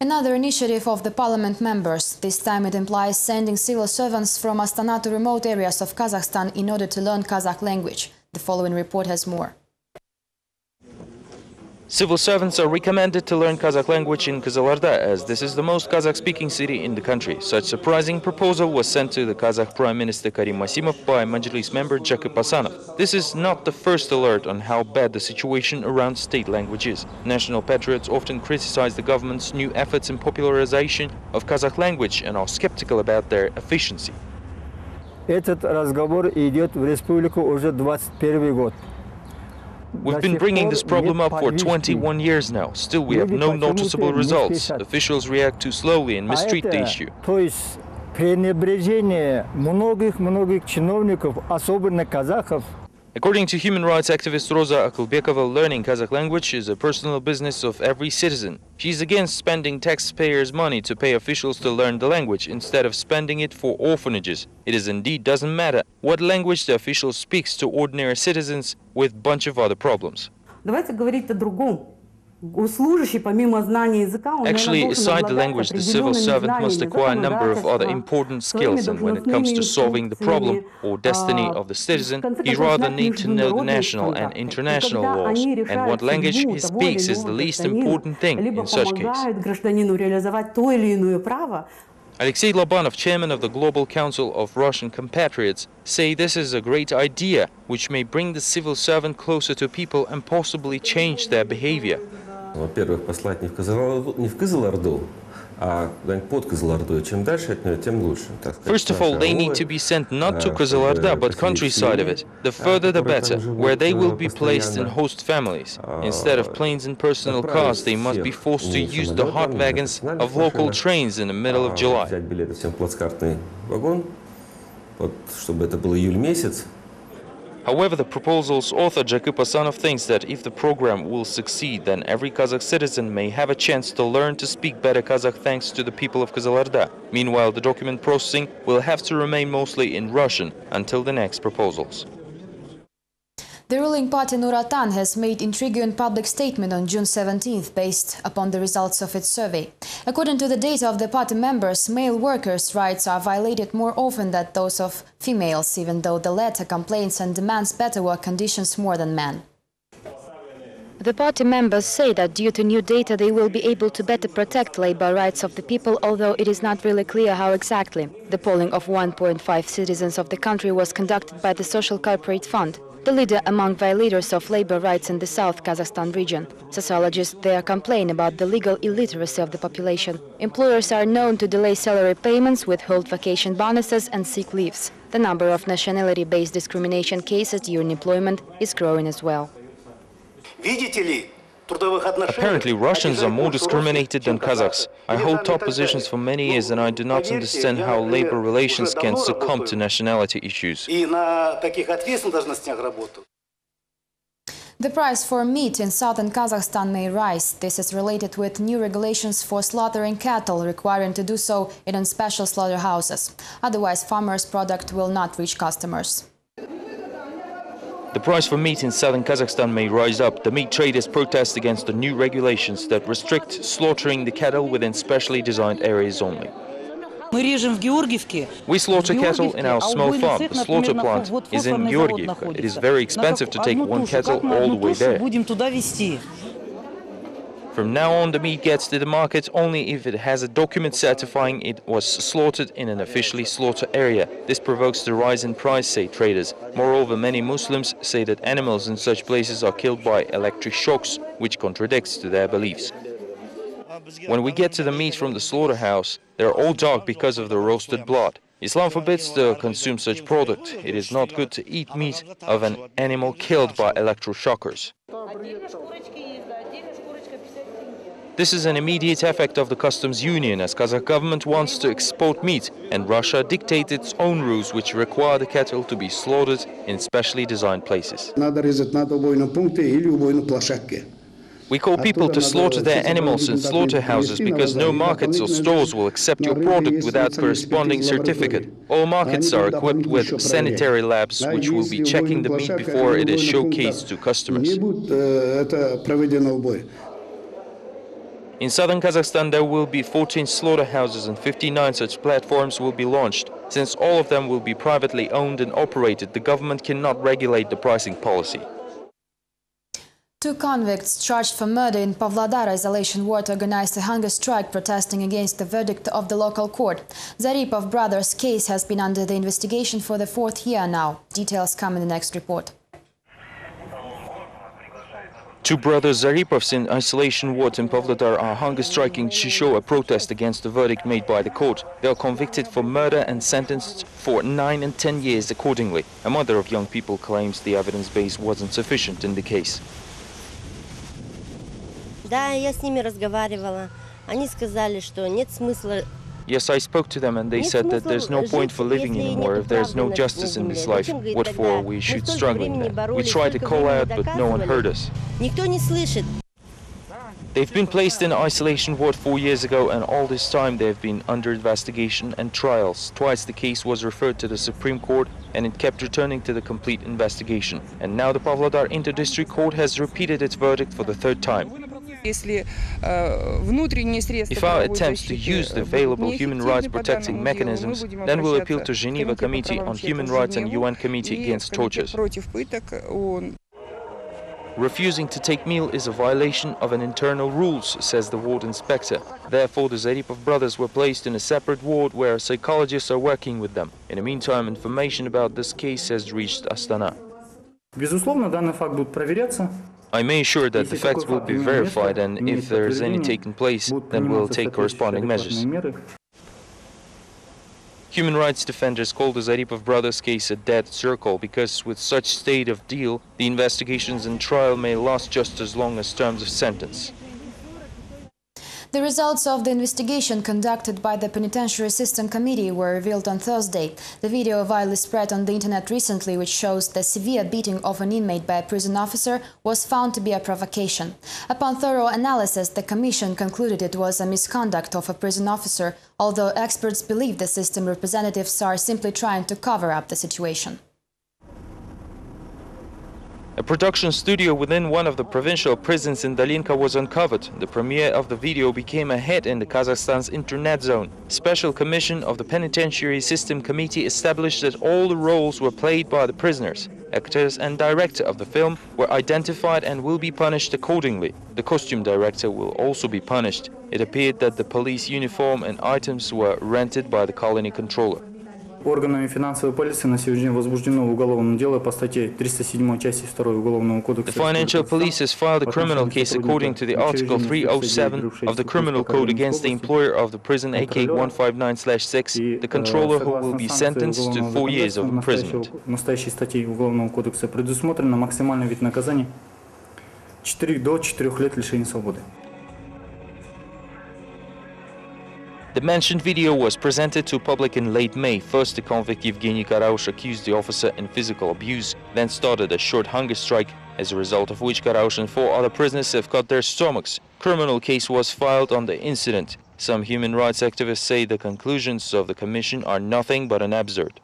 Another initiative of the parliament members. This time it implies sending civil servants from Astana to remote areas of Kazakhstan in order to learn Kazakh language. The following report has more. Civil servants are recommended to learn Kazakh language in Kazakhstan, as this is the most Kazakh-speaking city in the country. Such surprising proposal was sent to the Kazakh Prime Minister Karim Masimov by Majlis member Jakub Asanov. This is not the first alert on how bad the situation around state language is. National patriots often criticize the government's new efforts in popularization of Kazakh language and are skeptical about their efficiency. Этот разговор идет в республику уже 21 год. We've been bringing this problem up for 21 years now. Still, we have no noticeable results. Officials react too slowly and mistreat the issue. То есть пренебрежение многих чиновников, особенно казахов. According to human rights activist Roza Akulbekova, learning Kazakh language is a personal business of every citizen. She's against spending taxpayers' money to pay officials to learn the language instead of spending it for orphanages. It is indeed doesn't matter what language the official speaks to ordinary citizens with a bunch of other problems. Давайте говорить о другом. Actually, aside the language, the civil servant must acquire a number of other important skills, and when it comes to solving the problem or destiny of the citizen, he rather needs to know the national and international laws, and what language he speaks is the least important thing in such case. Alexei Lobanov, chairman of the Global Council of Russian Compatriots, say this is a great idea, which may bring the civil servant closer to people and possibly change their behavior. Во-первых, послать не в Кызылорду, а под Кызылорду. Чем дальше от нее, тем лучше. First of all, they need to be sent not to Kızılorda, but countryside of it. The further the better, where they will be placed in host families. Instead of planes and personal cars, they must be forced to use the hot wagons of local trains in the middle of July. Взять билеты всем плацкартный вагон, чтобы это был июль месяц. However, the proposal's author Jakub Asanov thinks that if the program will succeed, then every Kazakh citizen may have a chance to learn to speak better Kazakh thanks to the people of Kızılorda. Meanwhile, the document processing will have to remain mostly in Russian until the next proposals. The ruling party Nur Otan has made intriguing public statement on June 17th based upon the results of its survey. According to the data of the party members, male workers' rights are violated more often than those of females, even though the latter complains and demands better work conditions more than men. The party members say that due to new data they will be able to better protect labor rights of the people, although it is not really clear how exactly. The polling of 1.5 citizens of the country was conducted by the Social Corporate Fund, the leader among violators of labor rights in the South Kazakhstan region. Sociologists there complain about the legal illiteracy of the population. Employers are known to delay salary payments, withhold vacation bonuses and sick leaves. The number of nationality-based discrimination cases during employment is growing as well. Apparently, Russians are more discriminated than Kazakhs. I hold top positions for many years and I do not understand how labor relations can succumb to nationality issues. The price for meat in southern Kazakhstan may rise. This is related with new regulations for slaughtering cattle, requiring to do so in special slaughterhouses. Otherwise, farmers' product will not reach customers. The price for meat in southern Kazakhstan may rise up. The meat traders protest against the new regulations that restrict slaughtering the cattle within specially designed areas only. We slaughter cattle in our small farm. The slaughter plant is in Georgievka. It is very expensive to take one cattle all the way there. From now on, the meat gets to the market only if it has a document certifying it was slaughtered in an officially slaughtered area. This provokes the rise in price, say traders. Moreover, many Muslims say that animals in such places are killed by electric shocks, which contradicts to their beliefs. When we get to the meat from the slaughterhouse, they are all dark because of the roasted blood. Islam forbids to consume such product. It is not good to eat meat of an animal killed by electroshockers. This is an immediate effect of the customs union, as Kazakh government wants to export meat, and Russia dictates its own rules which require the cattle to be slaughtered in specially designed places. We call people to slaughter their animals in slaughterhouses because no markets or stores will accept your product without corresponding certificate. All markets are equipped with sanitary labs which will be checking the meat before it is showcased to customers. In southern Kazakhstan, there will be 14 slaughterhouses and 59 such platforms will be launched. Since all of them will be privately owned and operated, the government cannot regulate the pricing policy. 2 convicts charged for murder in Pavlodar isolation ward organized a hunger strike protesting against the verdict of the local court. Zaripov brothers' case has been under the investigation for the 4th year now. Details come in the next report. 2 brothers Zaripovs in isolation ward in Pavlodar are hunger striking to show a protest against the verdict made by the court. They are convicted for murder and sentenced for 9 and 10 years accordingly. A mother of young people claims the evidence base wasn't sufficient in the case. Да, я с ними разговаривала. Они сказали, что нет смысла. Yes, I spoke to them and they said that there's no point for living anymore if there's no justice in this life. What for we should struggle then? We tried to call out, but no one heard us. Никто не слышит. They've been placed in isolation ward 4 years ago, and all this time they've been under investigation and trials. Twice the case was referred to the Supreme Court and it kept returning to the complete investigation. And now the Pavlodar Inter-District Court has repeated its verdict for the 3rd time. If our attempts to use the available human rights protecting mechanisms, then we'll appeal to Geneva Committee on Human Rights and UN Committee Against Tortures. Refusing to take meal is a violation of an internal rules, says the ward inspector. Therefore, the Zaripov brothers were placed in a separate ward where psychologists are working with them. In the meantime, information about this case has reached Astana. Безусловно, данный факт будет проверяться. I may assure that the facts will be verified, and if there is any taken place, then we'll take corresponding measures. Human rights defenders call the Zaripov brothers' case a dead circle because with such state of deal, the investigations and trial may last just as long as terms of sentence. The results of the investigation conducted by the Penitentiary System Committee were revealed on Thursday. The video widely spread on the internet recently, which shows the severe beating of an inmate by a prison officer, was found to be a provocation. Upon thorough analysis, the Commission concluded it was a misconduct of a prison officer, although experts believe the system representatives are simply trying to cover up the situation. A production studio within one of the provincial prisons in Dalinka was uncovered. The premiere of the video became a hit in the Kazakhstan's internet zone. Special Commission of the Penitentiary System Committee established that all the roles were played by the prisoners. Actors and director of the film were identified and will be punished accordingly. The costume director will also be punished. It appeared that the police uniform and items were rented by the colony controller. Органами финансовой полиции на сегодня возбуждено уголовное дело по статье 307 части 2 Уголовного кодекса. The financial police has filed a criminal case according to the Article 307 of the Criminal Code against the employer of the prison AK-159/6, the controller who will be sentenced to 4 years of imprisonment. Настоящей статьей Уголовного кодекса предусмотрено максимальный вид наказания до 4 лет лишения свободы. The mentioned video was presented to public in late May. First, the convict Evgeny Karaush accused the officer in physical abuse, then started a short hunger strike, as a result of which Karaush and 4 other prisoners have cut their stomachs. Criminal case was filed on the incident. Some human rights activists say the conclusions of the commission are nothing but an absurd.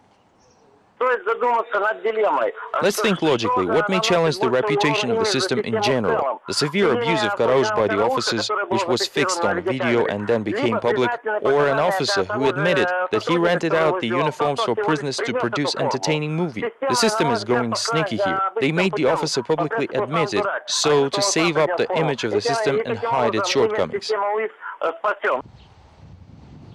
Let's think logically. What may challenge the reputation of the system in general? The severe abuse of Karaush by the officers, which was fixed on video and then became public, or an officer who admitted that he rented out the uniforms for prisoners to produce entertaining movie? The system is going sneaky here. They made the officer publicly admit it, so to save up the image of the system and hide its shortcomings.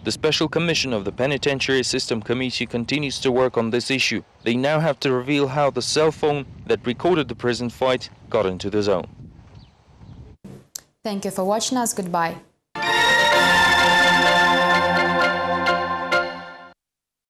The Special Commission of the Penitentiary System Committee continues to work on this issue. They now have to reveal how the cell phone that recorded the prison fight got into the zone. Thank you for watching us. Goodbye.